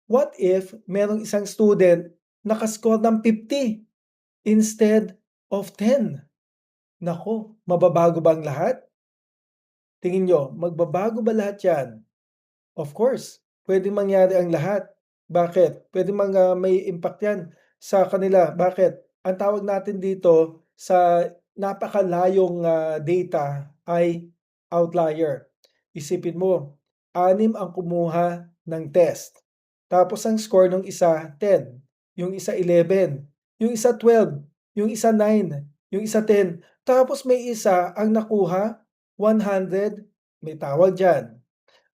What if merong isang student naka-score ng 50 instead of 10? Naku, mababago ba ang lahat? Tingin niyo, magbabago ba lahat 'yan? Of course, puwedeng mangyari ang lahat. Bakit? Puwedeng may impact 'yan sa kanila. Bakit? Ang tawag natin dito sa napakalayong, data ay outlier. Isipin mo, 6 ang kumuha ng test, tapos ang score nung isa 10, yung isa 11, yung isa 12, yung isa 9, yung isa 10, tapos may isa ang nakuha 100, may tawag diyan.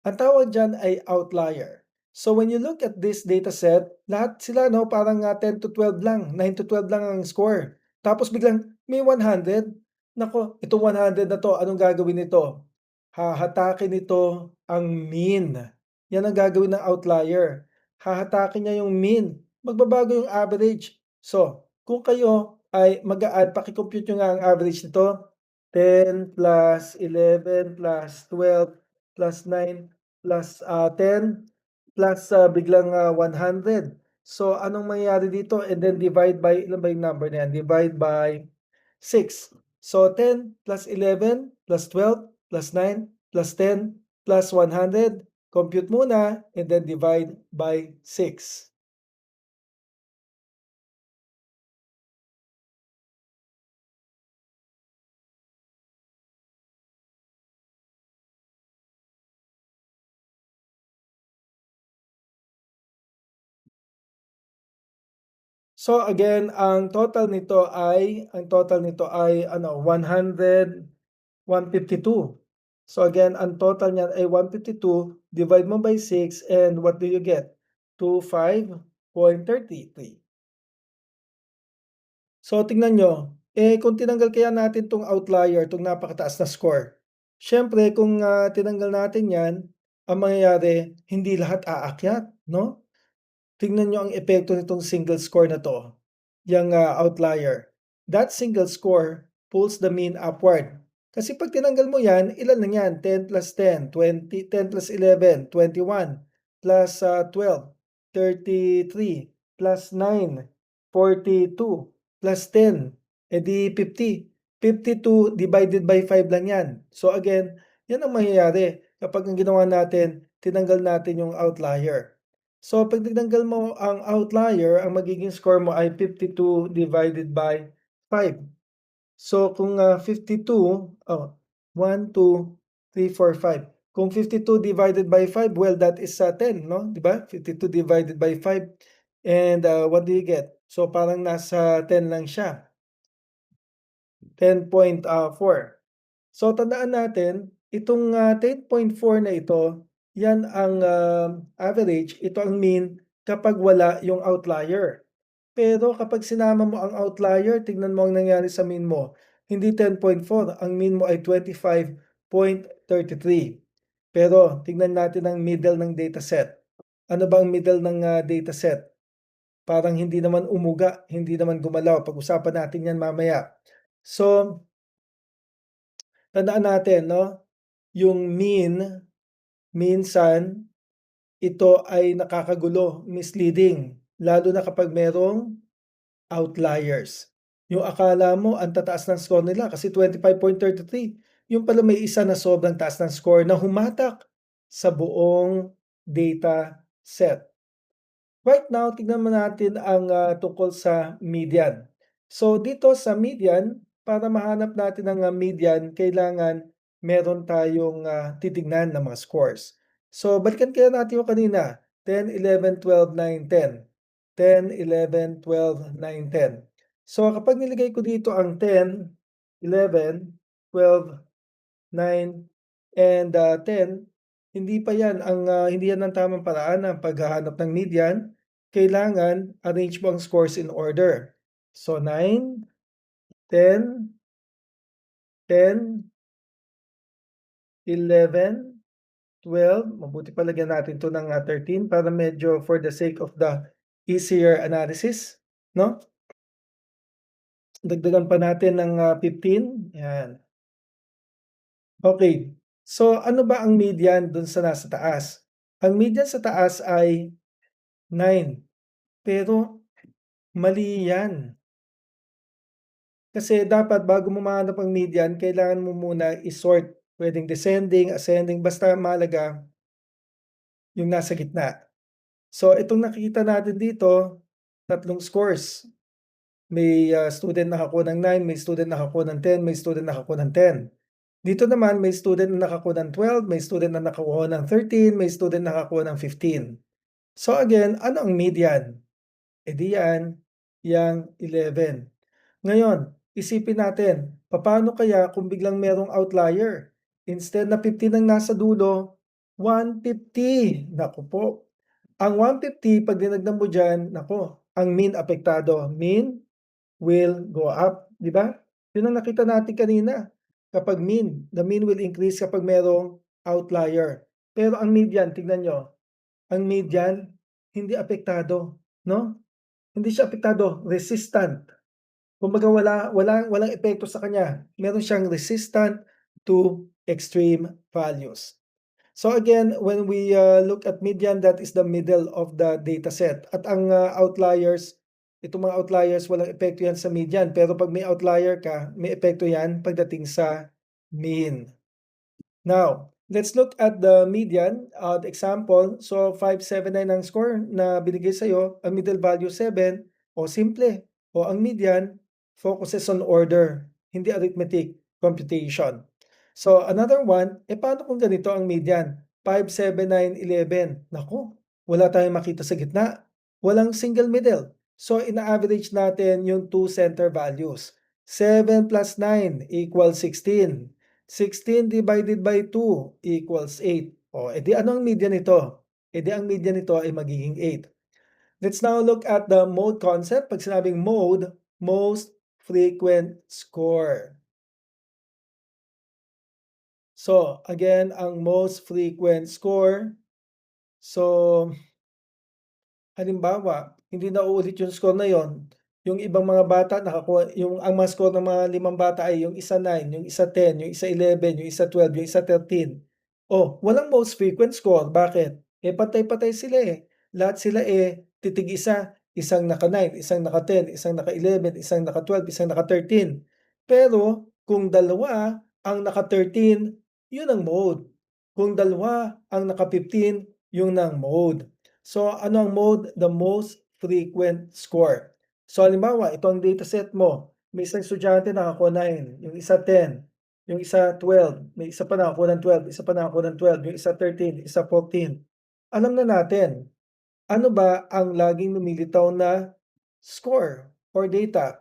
Ang tawag diyan ay outlier. So when you look at this dataset, lahat sila 'no, parang, 10 to 12 lang, 9 to 12 lang ang score. Tapos biglang may 100. Naku, itong 100 na 'to, anong gagawin nito? Hahatakin nito ang mean. 'Yan ang gagawin ng outlier. Hahatakin niya yung mean, magbabago yung average. So, kung kayo ay mag-a-add, paki-compute niyo nga ang average nito, 10 plus 11 plus 12 plus 9 plus, 10 plus, biglang, 100. So, anong mangyayari dito and then divide by ilan ba yung number na yan? Divide by 6. So, 10 plus 11 plus 12 plus 9 plus 10 plus 100. Compute muna and then divide by 6. So again, ang total nito ay ano, 152. So again, ang total niyan ay 152, divide mo by 6 and what do you get? 25.33. So tingnan niyo, kung tinanggal kaya natin 'tong outlier, 'tong napakataas na score, siyempre kung, tinanggal natin 'yan, ang mangyayari hindi lahat aakyat 'no? Tingnan niyo ang epekto nitong single score na 'to, yang, outlier. That single score pulls the mean upward. Kasi 'pag tinanggal mo 'yan, ilan lang 'yan, 10 plus 10, 20, 10 plus 11, 21, plus, 12, 33, plus 9, 42, plus 10, eh, di 50. 52 divided by 5 lang 'yan. So again, 'yan ang mangyayari kapag ang ginawa natin, tinanggal natin yung outlier. So 'pag tinanggal mo ang outlier, ang magiging score mo ay 52 divided by 5. So kung, 52, 1, 2, 3, 4, 5. Kung 52 divided by 5, well, that is, 10 'no, 'di ba? 52 divided by 5 and, what do you get? So parang nasa 10 lang siya, 10.4. So tandaan natin, itong, 10.4 na ito, 'yan ang, average, ito ang mean kapag wala yung outlier. Pero kapag sinama mo ang outlier, tignan mo ang nangyari sa mean mo. Hindi 10.4, ang mean mo ay 25.33. Pero tignan natin ang middle ng dataset. Ano ba ang middle ng, dataset? Parang hindi naman umuga, hindi naman gumalaw. Pag-usapan natin 'yan mamaya. So, tandaan natin 'no, yung mean minsan ito ay nakakagulo, misleading, lalo na kapag merong outliers. Yung akala mo ang tataas ng score nila kasi 25.33, yung pala may isa na sobrang taas ng score na humatak sa buong data set. Right now, tignan mo natin ang, tungkol sa median. So dito sa median, para mahanap natin ang, median, kailangan meron tayong, titignan na mga scores. So balikan kaya natin yung kanina, 10, 11, 12, 9, 10. 10, 11, 12, 9, 10. So kapag nilagay ko dito ang 10, 11, 12, 9, and, 10, hindi yan ang tamang paraan ng paghahanap ng median. Kailangan arrange mo ang scores in order. So 9, 10, 10, 11, 12, mabuti pa lagyan natin 'to ng, 13 para medyo for the sake of the easier analysis, 'no? Dagdagan pa natin ng, 15, 'yan. Okay. So ano ba ang median dun sa nasa taas? Ang median sa taas ay 9. Pero mali yan. Kasi dapat bago mo mahanap ang median kailangan mo muna i-sort. Puwedeng descending, ascending, basta mahalaga yung nasa gitna. So itong nakikita natin dito, tatlong scores. May, student nakakuha ng 9, may student nakakuha ng 10, may student nakakuha ng 10. Dito naman may student na nakakuha ng 12, may student na nakakuha ng 13, may student na nakakuha ng 15. So again, ano ang median? Eh di yan, yang 11. Ngayon, isipin natin, papaano kaya kung biglang merong outlier? Instead na 15 ang nasa dulo, 150. Naku po. Ang 150 'pag dinagdag mo diyan, naku, ang mean apektado. Mean will go up, 'di ba? 'Yun ang nakita natin kanina. Kapag mean, the mean will increase kapag merong outlier. Pero ang median, tignan niyo, ang median hindi apektado, 'no? Hindi siya apektado, resistant. Kumbaga walang epekto sa kanya. Meron siyang resistant to extreme values. So again, when we look at median, that is the middle of the data set. At ang outliers, itong mga outliers, walang epekto yan sa median. Pero pag may outlier ka, may epekto yan pagdating sa mean. Now, let's look at the median. The example, so 579 ang score na binigay sa'yo, ang middle value 7, o simple. O ang median focuses on order, hindi arithmetic computation. So another one, paano kung ganito ang median? 5, 7, 9, 11. Naku, wala tayong makita sa gitna. Walang single middle. So ina-average natin yung two center values. 7 plus 9 equals 16. 16 divided by 2 equals 8. O, edi ano ang median nito? Edi ang median nito ay magiging 8. Let's now look at the mode concept. Pag sinabing mode, most frequent score. So, again, ang most frequent score. So, halimbawa, hindi nauulit yung score na yon. Yung ibang mga bata nakakuha, yung ang mga score ng mga 5 bata ay yung isa 9, yung isa 10, yung isa 11, yung isa 12, yung isa 13. Oh, walang most frequent score. Bakit? Eh patay-patay sila eh. Lahat sila eh titig-isa. Isang naka 9, isang naka 10, isang naka 11, isang naka 12, isang naka 13. Pero kung dalawa ang naka 13, yun ang mode. Kung dalawa ang naka 15, yun ang mode. So ano ang mode? The most frequent score. So halimbawa, ito ang dataset mo. May isang estudyante nakakuha 9, yung isa 10, yung isa 12, may isa pa nakakuha ng 12, isa pa nakakuha ng 12, yung isa 13, isa 14. Alam na natin, ano ba ang laging lumilitaw na score or data?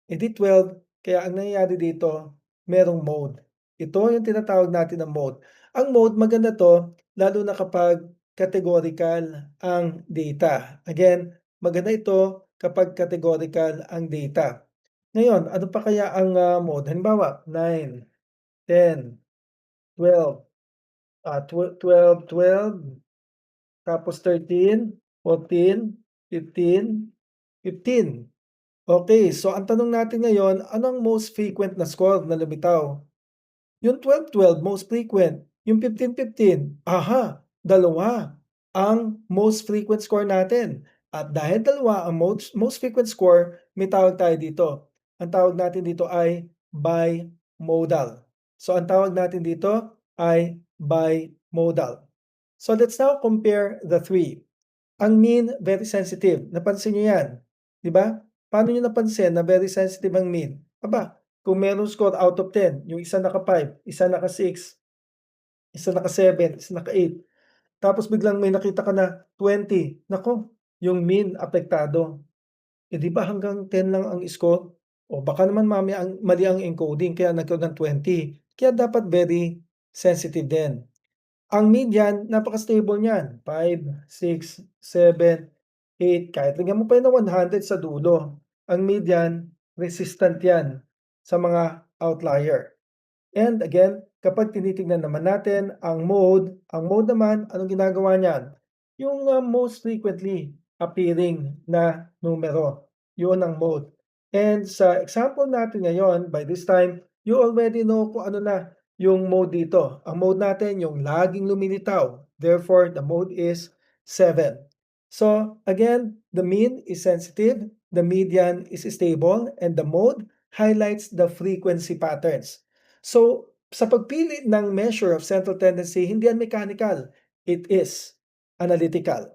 Eh di 12, kaya ang nangyayari dito, merong mode. Ito yung tinatawag natin na mode. Ang mode maganda 'to lalo na kapag categorical ang data. Again, maganda ito kapag categorical ang data. Ngayon, ano pa kaya ang, mode? Halimbawa, 9, 10, 12, 12, 12, tapos 13, 14, 15, 15. Okay, so ang tanong natin ngayon, ano ang most frequent na score na lumitaw? Yung 12-12 most frequent, yung 15-15, aha, dalawa ang most frequent score natin. At dahil dalawa ang most frequent score, may tawag tayo dito. Ang tawag natin dito ay bimodal. So ang tawag natin dito ay bimodal. So let's now compare the three. Ang mean, very sensitive. Napansin niyo yan, 'di ba? Paano niyo napansin na very sensitive ang mean? Aba, kung merong score out of 10, yung isa naka-5, isa naka-6, isa naka-7, isa naka-8, tapos biglang may nakita ka na 20, naku, yung mean apektado. Eh, 'di ba hanggang 10 lang ang score? O baka naman mamaya mali ang encoding kaya nagkaroon ng 20. Kaya dapat very sensitive din. Ang median napaka-stable niyan, 5, 6, 7, 8, kahit lagyan mo pa yan ng 100 sa dulo, ang median resistant yan sa mga outlier. And again, kapag tinitingnan naman natin ang mode naman anong ginagawa niyan? Yung, most frequently appearing na numero, yun ang mode. And sa example natin ngayon, by this time, you already know kung ano na yung mode dito. Ang mode natin yung laging lumilitaw, therefore the mode is 7. So again, the mean is sensitive, the median is stable, and the mode highlights the frequency patterns. So sa pagpili ng measure of central tendency, hindi yan mechanical, it is analytical.